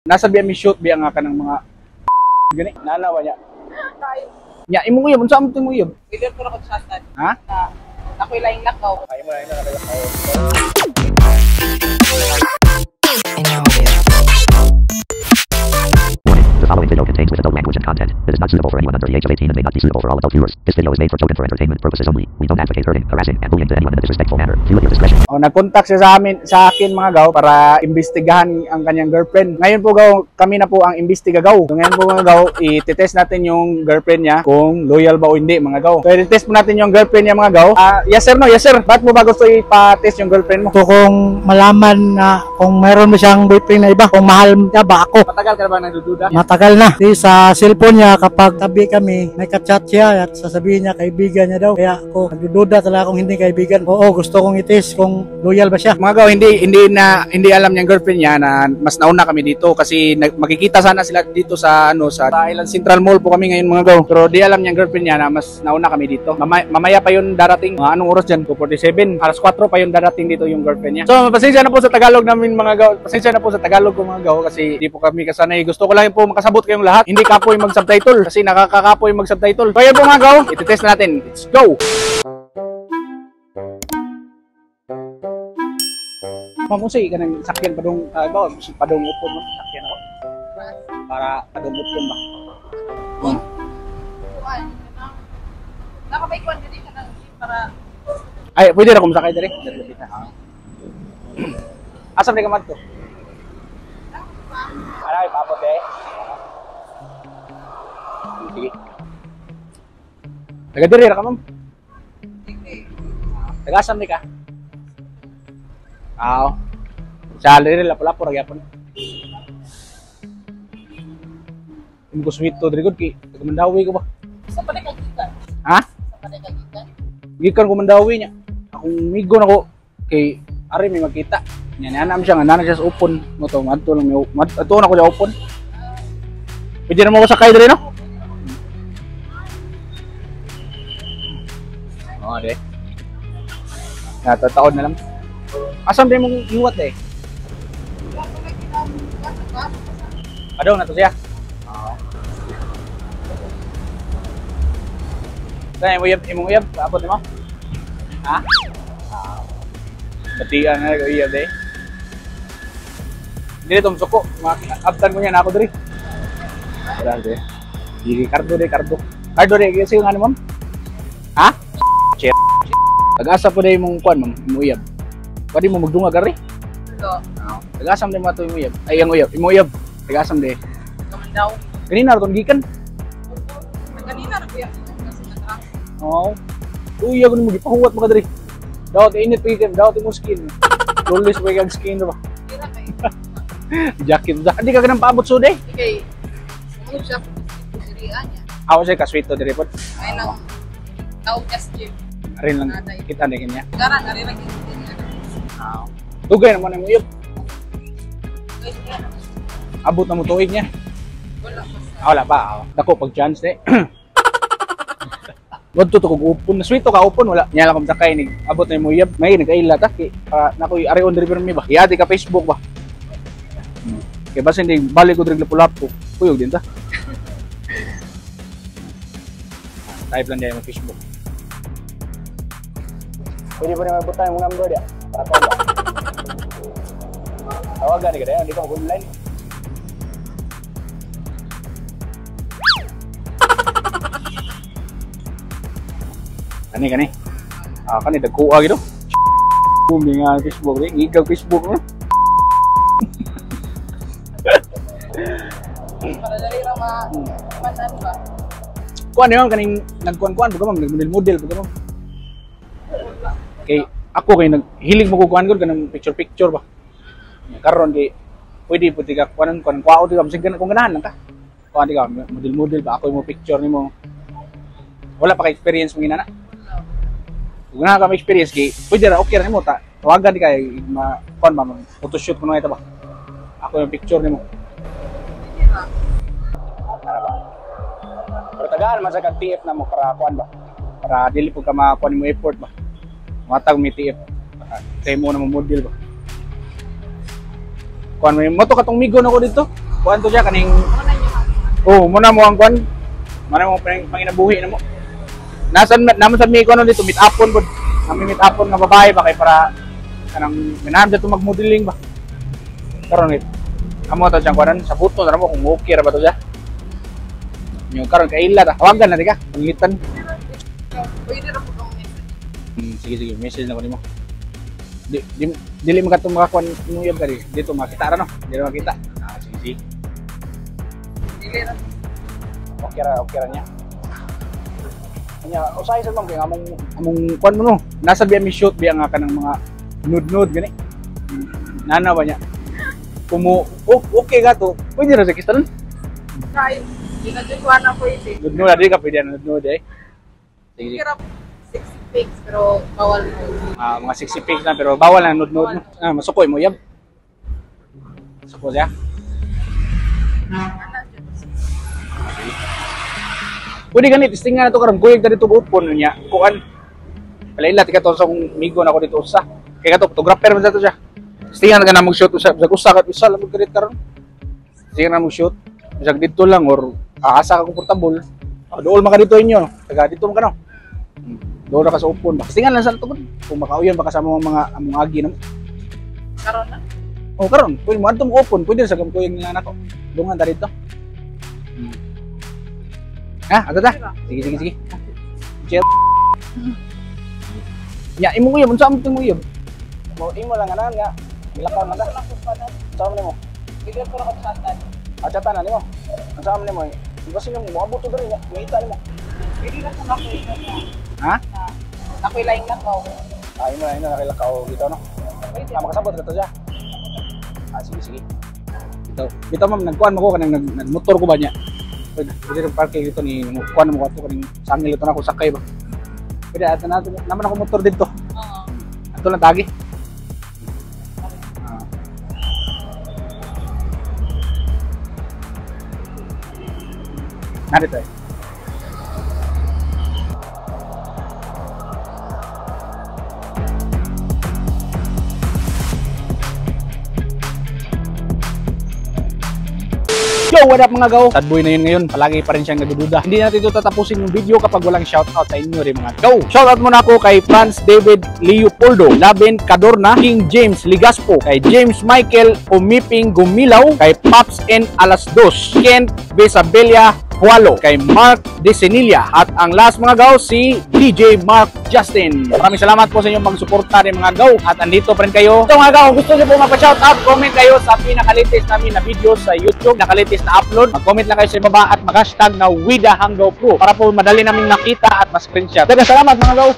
Nasa biya mi shoot biya nga ka ng mga gani nanawa niya. Nya imong uyab unsa man imong uyab? Dili ko ra ko shotgun. Ha? Ako laing lakaw. Ay mo laing lakaw. The following video contains adult language and content. It is not suitable for anyone under the age of 18 and may not be suitable for all adult viewers. This video is made for children for entertainment purposes only. We don't advocate hurting, harassing, and bullying to anyone in a disrespectful manner. View at your discretion. Nag-contact siya sa akin mga gaw para imbestigahan ang kanyang girlfriend. Ngayon po gaw, kami na po ang imbestiga gaw. So ngayon po mga gaw, i-test natin yung girlfriend niya kung loyal ba o hindi mga gaw. So i-test po natin yung girlfriend niya mga gaw. Yes sir, no? Yes sir. Bakit mo ba gusto ipa-test yung girlfriend mo? So kung malaman na kung meron mo siyang boyfriend na iba, kung mahal niya ba ako. Matagal ka na ba nagdududa? Matagal na. Sa cellphone niya, kapag tabi kami, may ka-chat siya at sasabihin niya kaibigan niya daw. Kaya ako nagdududa talaga kung hindi kaibigan. Oo, gusto kong i-test kung loyal ba siya. Mga gaw, hindi alam niyang girlfriend niya na mas nauna kami dito kasi makikita sana sila dito sa Island Central Mall po kami ngayon mga gaw. Pero di alam niyang girlfriend niya na mas nauna kami dito. Mamaya pa yun darating. Anong oras dyan? 2:47. Alas 4 pa yun darating dito yung girlfriend niya. So, pasensya na po sa Tagalog namin mga gaw. Pasensya na po sa Tagalog ko mga gaw kasi di po kami kasanay. Gusto ko lang po makasabot kayong lahat. Hindi kapoy mag-subtitle kasi nakakakapoy mag-subtitle. So, yan po mga gaw. Iti-test natin. Let's go! Mamusay ka ng sakyan padung padung upon mo sakyan ako para padung upon ba? Nakapaikuan ka din ka ng para Ay, pwede na kumasakay dire. Asam ni kamad to? Ay, papot eh. Sige. Taga dire ra ka ma'am. Taga asam ni ka? Salary lapo-lapo ra gyapon. Imo ko sweet to dire gud ki Mandawi ko ba? sa pa ka gikan. Ha? Sa pa ka gikan. Gikan ko Mandawi niya. Akong migo na ko kay ari may makita. Nya nanam siya nga nana siya sa upon mo to madto lang adto na ko sa upon. Pwede na mo ko sakay dire no? De. Natataon na lang. Asam din mong iwat eh? Adong na to siya. Kaya imong uyab, kaabot mo? Ha? Batian na uyab eh. Dili tong suko, abtan ko niya na ako diri. Wala de. Dili kardo. Kardo de kasi yung ano ma'am? Ha? Shit. Tagasa po dai mong kuan ma'am, imong uyab. Pwede mo magdungag ari? So, Tagasam din mo ito yung uyab. Ay, ang uyab. Yung uyab. Tagasam din. kamandaw. Kanina ito gikan. Kanina ra kuya. Kasi naka. Oo. Uyab mo gipahuwat mo ka diri. Dawat init pikin, dawat mo skin. Tulis mo kag skin ba? Tira kay. Jacket da. Hindi ka ganang paabot sude. Okay. Sumunod siya kusirian niya. Ako siya ka-sweet to diri po. Ay nang tawag just gym. Arin lang kita na kanya. Garan ari ra gid niya. Dugay naman ang uyab. Guys, yan. Abot na mo tuig niya. Wala pa sa. Wala pa. Dako pag chance de. Wadto to kog upon. Sweet to ka upon wala. Nya lang kom sakay ni abot na yung uyab. May nagaila ta kay nakoy ari on deliver mi ba. Yati ka Facebook ba. Kaya basta hindi balik ko diri lapu-lapu. Kuyog din ta. Type lang dyan yung Facebook. Pwede pa rin mabuta yung number dia. Para tawag. Tawagan ka dyan. Hindi ka mag-online. Kani. Kani dagkuha gitu. Bumi nga Facebook. Ngigag Facebook mo. Para dali ra manan ba. Kuan yun, kaning nagkuan-kuan, baga ma'am, nag-model, baga ma'am. Kay, ako kay naghilig mo kukuhan ko, kanang picture-picture ba. Karon kay, pwede po tiga, kuan kwao tiga, kung ganahan lang ka. Kuan tiga, model-model ba, ako yung picture ni mo. Wala pa ka-experience mo ginana. Kung ganahan ka ma-experience, kay, pwede ra, okay ra ni mo, tawagan di kay, kuan ba, photoshoot mo na ito ba. Ako yung picture ni mo. Pero tagaan man sa kag TF na mo para kuan ba. Para dili pud ka makuan mo effort ba. Matag mi TF. Kay mo na mo model ba. Kuan mo to katong migo na ko dito. kuan to siya kaning Muna niyo ha. muna mo ang kuan. Muna mo panginabuhi na mo. Naman sa mi ko ano dito meet upon pod. Kami meet upon nga babae ba kay para kanang minahan dito mag-modeling ba. Karon it. Amo to siyang kuanan sa buto na mo kung okay ra ba to siya. Yung karon kaila ta. Tawagan na di ka. Pangitan. Pwede na po kong message. Sige, message na ko nimo. Dili mo ka makakuan mo yun kari. Dito makita ra no. Dili makita. Sige. Dili na. Okay ra niya. Kanya, usahay sa mga among kuan mo no. Nasa biya mi shoot biya nga kanang mga nude gani. Nana ba niya? Kumo okay ga to. Pwede ra sa kistan. Try. Hindi na dyan na pwede. Nude di ka pwede nude eh. Sige. Hirap 60 pics pero bawal mo. Mga 60 pics na pero bawal na nude. Masukoy mo yab. Suko siya. Pwede ganit, istingan na ito karon kuyog na dito upon niya. Kuan. Palaila, tika to sa migo na ako dito usa. Kaya ka to, photographer man sa to siya. Istingan na ka na mag-shoot usa. Sa usa ka, isa lang mag-ganit karon. Istingan na mag-shoot. Isa dito lang or asa ka komportable. Dool maka dito inyo. Taga dito mo ka no. Dool na ka sa upon. Istingan lang sa ito. Kung makauyan baka sa mga among agi na mo. Karon na. Karon. Pwede mo anto mo upon. Pwede sa kuyog nila na to. Dungan ta dito. Ato ta. Sige. Chill. Ya, imo uyab, unsa man tong uyab? Mo imo lang anan nga. Milakaw man ta. Unsa man nimo? Bigyan ko na ko sa atan. Achatan na nimo. Unsa man nimo? Kasi nimo moabot to diri nga. Ngita nimo. Pwede na ko nakoy na. Ha? Nakoy laing na ko. Ay mo na nakilakaw dito no. Makasabot ka to siya. Sige. Bitaw ma'am, nagkuan mo ko kanang nagmotor ko ba niya? Pwede rin parking dito ni kuan mo ko ato kaning sangil ito na ako sakay ba. Pwede ato naman ako motor dito. Oo. Ato lang tagi. Narito eh. Yo, what up mga gaw? Sad boy na yun ngayon. Palagi pa rin siyang nagdududa. Hindi natin ito tatapusin yung video kapag walang shoutout sa inyo rin mga gaw. Shoutout muna ako kay Franz David Leopoldo, Laben Cadorna, King James Ligaspo, kay James Michael Umiping Gumilaw, kay Pops N Alas Dos, Kent Besabella Hualo, kay Mark De Senilla, at ang last mga gaw si DJ Mark Justin. Maraming salamat po sa inyong pagsuporta rin mga gaw at andito pa rin kayo. Ito mga gaw, kung gusto nyo po magpa-shoutout, comment kayo sa pinaka-latest namin na video sa YouTube, naka-latest na upload. Mag-comment lang kayo sa baba at mag-hashtag na WIDA Hanggaw Pro para po madali namin nakita at ma-screenshot. Salamat mga gaw!